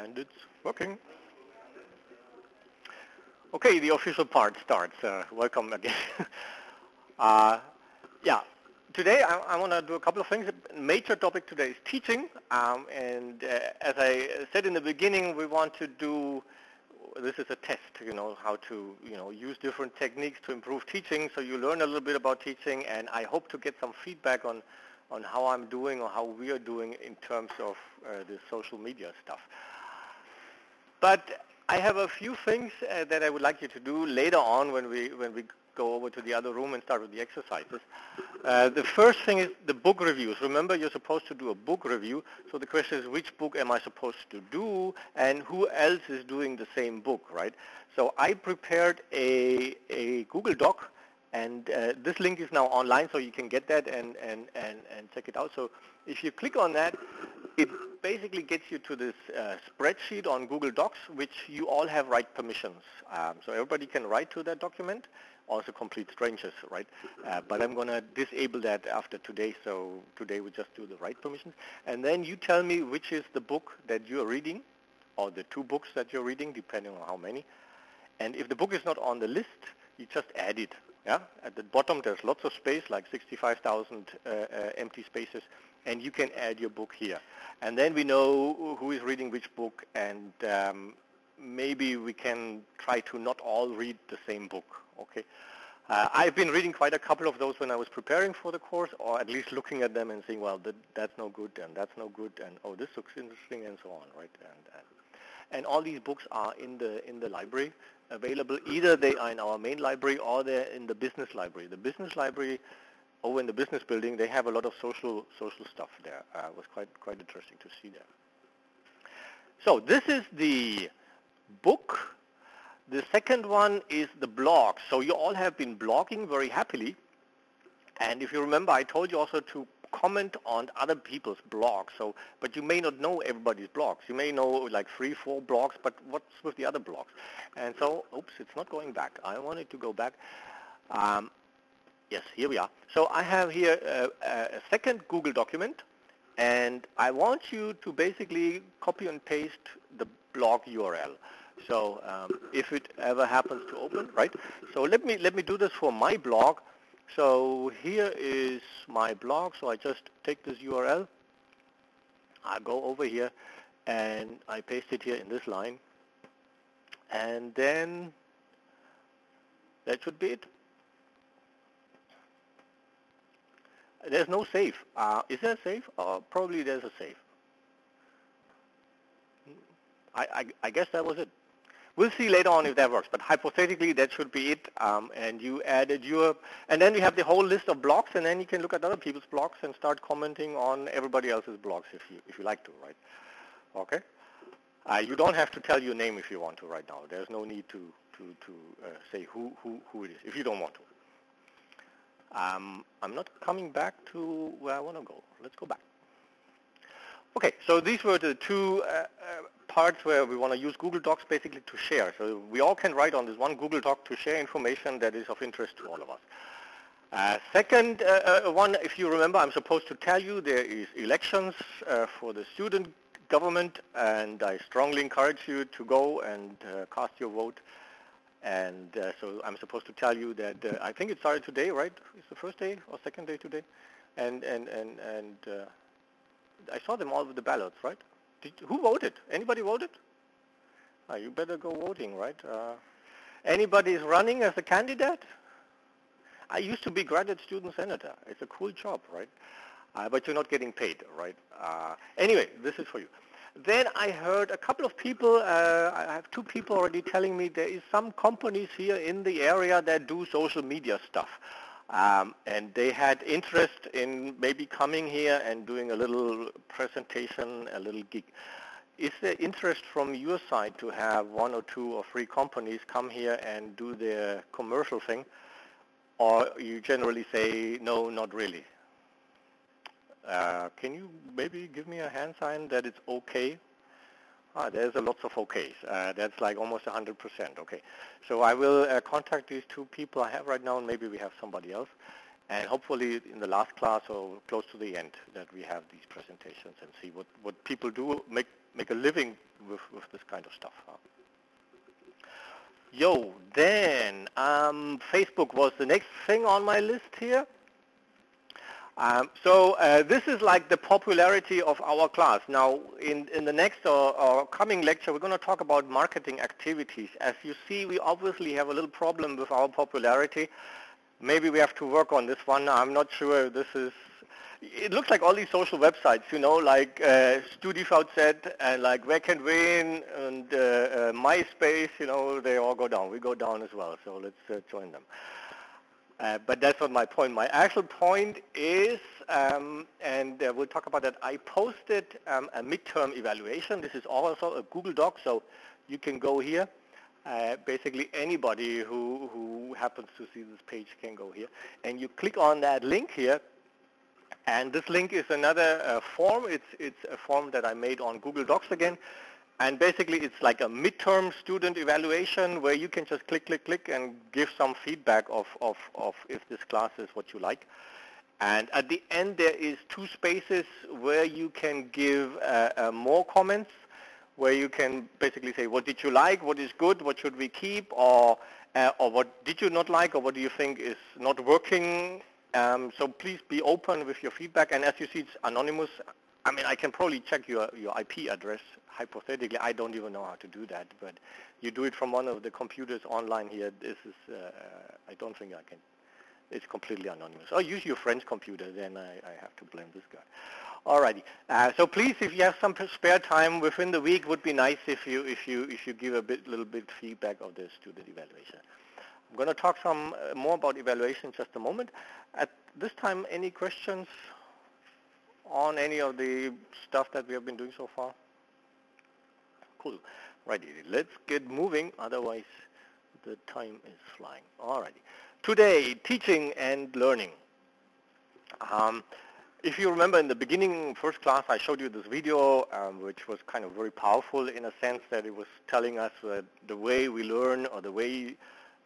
And it's working. Okay, the official part starts. Welcome again. Yeah, today I want to do a couple of things. The major topic today is teaching. And as I said in the beginning, we want to do, this is a test, how to, use different techniques to improve teaching. So you learn a little bit about teaching, and I hope to get some feedback on how I'm doing or how we are doing in terms of the social media stuff. But I have a few things that I would like you to do later on when we go over to the other room and start with the exercises. The first thing is the book reviews. Remember, you're supposed to do a book review. So the question is, which book am I supposed to do, and who else is doing the same book, right? So I prepared a Google Doc, and this link is now online, so you can get that and check it out. So if you click on that, it basically gets you to this spreadsheet on Google Docs, which you all have write permissions. So everybody can write to that document, also complete strangers, right? But I'm going to disable that after today, so today we just do the write permissions. And then you tell me which is the book that you're reading, or the two books that you're reading, depending on how many. And if the book is not on the list, you just add it. Yeah? At the bottom, there's lots of space, like 65,000 empty spaces, and you can add your book here. And then we know who is reading which book, and maybe we can try to not all read the same book, okay? I've been reading quite a couple of those when I was preparing for the course, or at least looking at them and saying, well, that's no good, and that's no good, and oh, this looks interesting, and so on, right? And all these books are in the library available. Either they are in our main library or they're in the business library. The business library over in the business building, they have a lot of social stuff there. It was quite interesting to see there. So this is the book. The second one is the blog. So you all have been blogging very happily. And if you remember, I told you also to comment on other people's blogs. So, but you may not know everybody's blogs. You may know like 3, 4 blogs, but what's with the other blogs? And so, oops, it's not going back. I want it to go back. Yes, here we are. So I have here a second Google document, and I want you to basically copy and paste the blog URL. So if it ever happens to open, right? So let me do this for my blog. So here is my blog. So I just take this URL. I go over here, and I paste it here in this line. And then that should be it. There's no save. Is there a save? Probably there's a save. I guess that was it. We'll see later on if that works, but hypothetically that should be it. And you added and then we have the whole list of blogs, and then you can look at other people's blogs and start commenting on everybody else's blogs if you like to, right? Okay. You don't have to tell your name if you want to right now. There's no need to say who it is if you don't want to. I'm not coming back to where I want to go. Let's go back. Okay, so these were the two parts where we want to use Google Docs basically to share. So we all can write on this one Google Doc to share information that is of interest to all of us. Second one, if you remember, I'm supposed to tell you there is elections for the student government, and I strongly encourage you to go and cast your vote. And so I'm supposed to tell you that I think it started today, right? It's the first day or second day today, and I saw them all with the ballots, right? Who voted? Anybody voted? You better go voting, right? Anybody is running as a candidate? I used to be graduate student senator. It's a cool job, right? But you're not getting paid, right? Anyway, this is for you. Then I heard a couple of people, I have 2 people already telling me there is some companies here in the area that do social media stuff. And they had interest in maybe coming here and doing a little presentation, a little gig. Is there interest from your side to have 1 or 2 or 3 companies come here and do their commercial thing? Or you generally say, no, not really? Can you maybe give me a hand sign that it's okay? There's a lots of okays. That's like almost 100%. Okay, so I will contact these 2 people I have right now, and maybe we have somebody else. And hopefully in the last class or close to the end that we have these presentations and see what people do, make a living with this kind of stuff. Then Facebook was the next thing on my list here. This is like the popularity of our class. Now, in the next or coming lecture, we're going to talk about marketing activities. As you see, we obviously have a little problem with our popularity. Maybe we have to work on this one. I'm not sure if this is... It looks like all these social websites, you know, like StudiVZ and like Wer Kennt Wen and MySpace, you know, they all go down. We go down as well, so let's join them. But that's not my point. My actual point is, and we'll talk about that, I posted a midterm evaluation. This is also a Google Doc, so you can go here. Basically anybody who happens to see this page can go here. And you click on that link here. And this link is another form. It's a form that I made on Google Docs again. And basically it's like a midterm student evaluation where you can just click, click, click and give some feedback of if this class is what you like. And at the end there is 2 spaces where you can give more comments, where you can basically say what did you like, what is good, what should we keep, or what did you not like, or what do you think is not working. So please be open with your feedback, and as you see, it's anonymous. I mean, I can probably check your IP address. Hypothetically, I don't even know how to do that, but you do it from one of the computers online here. This is, I don't think I can. It's completely anonymous. Or use your friend's computer, then I have to blame this guy. Alrighty. So please, if you have some spare time within the week, would be nice if you give a little bit feedback of the student evaluation. I'm going to talk some more about evaluation in just a moment. At this time, any questions on any of the stuff that we have been doing so far? Cool. Righty, let's get moving, otherwise the time is flying. Alrighty. Today, teaching and learning. If you remember in the beginning, first class, I showed you this video, which was kind of very powerful in a sense that it was telling us that the way we learn or the way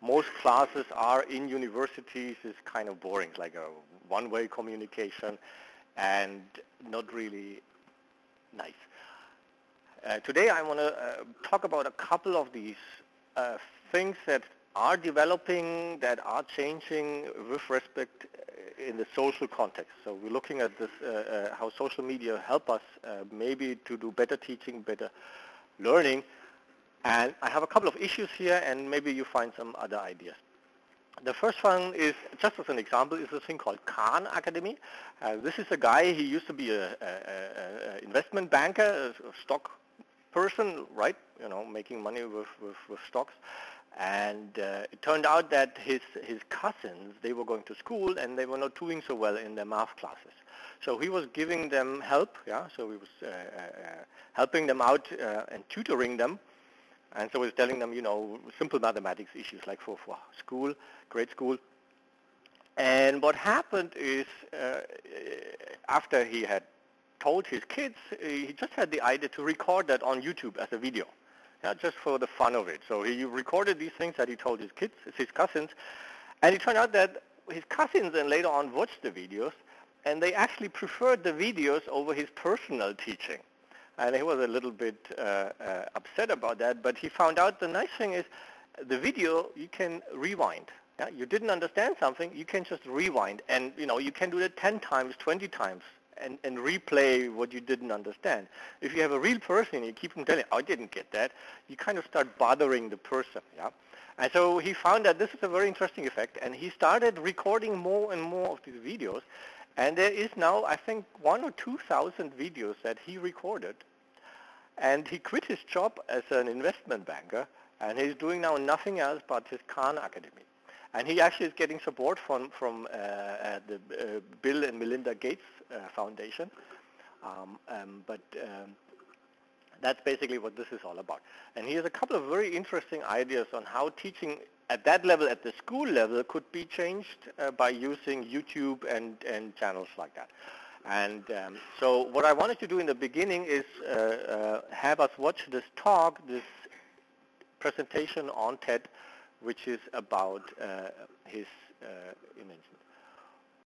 most classes are in universities is kind of boring. It's like a one-way communication and not really nice. Today I want to talk about a couple of these things that are developing, that are changing with respect in the social context. So we're looking at this, how social media help us maybe to do better teaching, better learning. And I have a couple of issues here, and maybe you find some other ideas. The first one is, just as an example, is a thing called Khan Academy. This is a guy, he used to be an investment banker, a stock person, right? You know, making money with stocks. And it turned out that his cousins, they were going to school and they were not doing so well in their math classes. So he was giving them help, yeah. So he was helping them out and tutoring them. And so he was telling them, you know, simple mathematics issues like for school, grade school. And what happened is, after he had told his kids, he just had the idea to record that on YouTube as a video. Yeah, just for the fun of it. So he recorded these things that he told his kids, his cousins, and it turned out that his cousins then later on watched the videos, and they actually preferred the videos over his personal teaching. And he was a little bit upset about that, but he found out the nice thing is the video you can rewind. Yeah? You didn't understand something, you can just rewind, and you know you can do it 10 times, 20 times. And replay what you didn't understand. If you have a real person, you keep them telling, oh, I didn't get that, you kind of start bothering the person. Yeah? And so he found that this is a very interesting effect, and he started recording more and more of these videos. And there is now, I think, 1,000 or 2,000 videos that he recorded. And he quit his job as an investment banker, and he's doing now nothing else but his Khan Academy. And he actually is getting support from the Bill and Melinda Gates Foundation. But that's basically what this is all about. And he has a couple of very interesting ideas on how teaching at that level, at the school level, could be changed by using YouTube and channels like that. And so what I wanted to do in the beginning is have us watch this talk, this presentation on TED, which is about his invention.